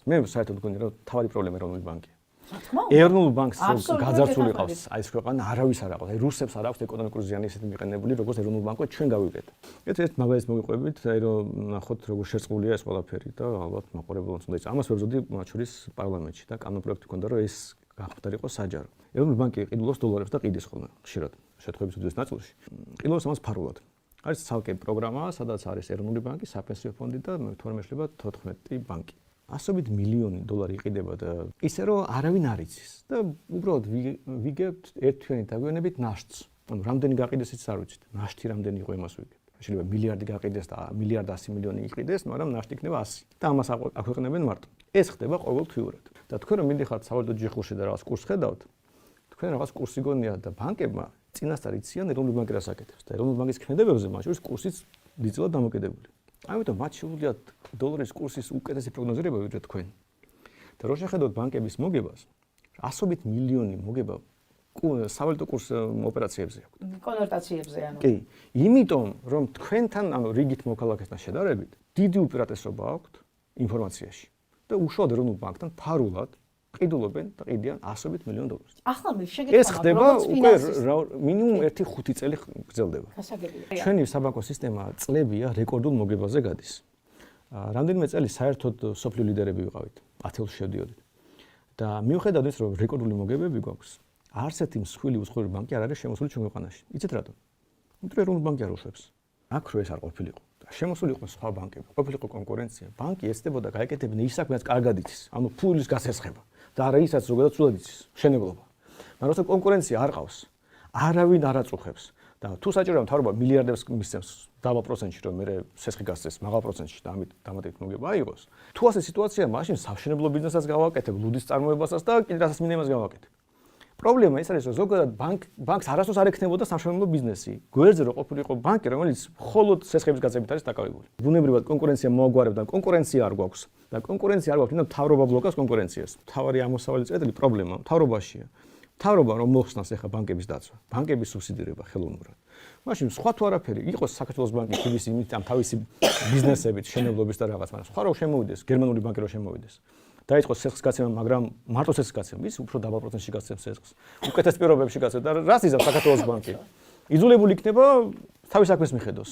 მე საერთოდ მგონი რომ თავი პრობლემა ეროვნული ბანკია. ეროვნულ ბანკს გაძარცვული ყავს აი ეს ქვეყანა არავის არ აქვს. აი რუსებს არ აქვს ეკონომიკური ზიანი ისეთი მიყენებული როგორც ეროვნულ ბანკმა ჩვენ გავივიდეთ. ეს მაგალითს მოგიყვებით აი რომ ნახოთ როგორ შერწყმულია ეს ყველაფერი და ალბათ მაყურებელს უნდა იცი. ამას ვებზოდი მათ შორის პარლამენტში და კანონპროექტი ქონდა რომ ეს გახდარიყო საჯარო. ეროვნული ბანკი ყიდულობს დოლარებს და ყიდის ხოლმე ხშირად შეთხების უდიდეს ნაწილში. ყიდულობს ამას ფარულად. არის ცალკე პროგრამა, სადაც არის ეროვნული ბანკი, საფინანსო ფონდი და თორმე შეიძლება 14 ბანკი. ასობით მილიონი დოლარი იყიდება და ისე რომ არავინ არ იცის და უბრალოდ ვიგებთ ერთთვიანი დაგვიანებით ნაშთს. ანუ რამდენი გაყიდეს იცით არ ვიცით. ნაშთი რამდენი იყო იმას ვიგებთ. შეიძლება მილიარდი გაყიდეს და მილიარდ 100 მილიონი იყიდეს, მაგრამ ნაშთი იქნება 100. და ამას აქვეყნებენ მარტო. ეს ხდება ყოველთვიურად. და თქვენ რომ მინდიხართ სავალუტო ჯიხურში და რაღაც კურსს ხედავთ, თქვენ რაღაც კურსი გონიათ და ბანკებმა წინასწარ იციან ეროვნული ბანკი რას აკეთებს და ეროვნული ბანკის ქმედებებზე მათ შორის კურსიც დიდწილად დამოკიდებული. ამიტომ მათ შეუძლიათ დოლარის კურსის უკეთესი პროგნოზირება ვიდრე თქვენ. და რო შეხედოთ ბანკების მოგებას, ასობით მილიონი მოგება სავალუტო კურს ოპერაციებზე აქვს. კონვერტაციებზე ანუ. კი, იმიტომ რომ თქვენთან ანუ რიგით მოქალაქესთან შედარებით დიდი უპირატესობა აქვთ ინფორმაციაში და უშუალოდ ეროვნულ ბანკთან ფარულად ყიდულობენ და ყიდიან ასობით მილიონ დოლარს. ახლა მე შეგეცვალა ეს ხდება უკვე მინიმუმ 1-5 წელი გრძელდება. გასაგებია. ჩვენი საბანკო სისტემა წლებია რეკორდულ მოგებაზე გადის. რამდენიმე წელი საერთოდ სოფლიო ლიდერები ვიყავით, 10-ში შევდიოდით. და მიუხედავად ის რომ რეკორდული მოგებები გვაქვს, არც ერთი მსხვილი უცხოური ბანკი არ არის შემოსული ჩვენ ქვეყანაში. იცით რატომ? იმიტომ რომ ეროვნული ბანკი არ უშვებს. აქ რო ეს არ ყოფილიყო. შემოსული იყო სხვა ბანკები, ყოფილიყო კონკურენცია. ბანკი ეცდებოდა გაეკეთებინა ის საქმეც კარგად იცის, ანუ ფულის გასესხება. და არა ისაც ზოგადად სულად იცის, შენებლობა. მაგრამ როცა კონკურენცია არ ყავს, არავინ არ აწუხებს და თუ საჭიროა მთავრობა მილიარდებს მისცემს დაბალ პროცენტში, რომ მე სესხი გასცეს მაღალ პროცენტში და ამით დამატებით მოგება აიღოს. თუ ასე სიტუაცია, მაშინ სამშენებლო ბიზნესაც გავაკეთებ, ლუდის წარმოებასაც და კიდე რასაც მინდა იმას გავაკეთებ. პრობლემა ის არის, რომ ზოგადად ბანკს არასდროს არ ექნებოდა სამშენებლო ბიზნესი. გვერდზე რო ყოფილიყო ბანკი, რომელიც მხოლოდ სესხების გაცემით არის დაკავებული. ბუნებრივად კონკურენცია მოაგვარებდა, კონკურენცია არ გვაქვს. და კონკურენცია არ გვაქვს, იმიტომ მთავრობა ბლოკავს კონკურენციას. მთავარი ამოსავალი წერტილი პრობლემა მთავრობაშია. მთავრობა რომ მოხსნას ახლა ბანკების დაცვა, ბანკების სუბსიდირება ხელოვნურად. მაშინ სხვა თუ არაფერი, იყოს საქართველოს ბანკი თავისი იმით ამ თავისი ბიზნესებით, შენებლობის და რაღაც, მაგრამ სხვა რო შემოვიდეს, გერმანული ბანკი რო შემოვიდეს. დაიწყოს სესხის გაცემა, მაგრამ მარტო სესხის გაცემა, ის უფრო დაბალ პროცენტში გაცემს სესხს. უკეთეს პირობებში გაცემს და რას იზამს საქართველოს ბანკი? იძულებული იქნება თავის საქმეს მიხედოს.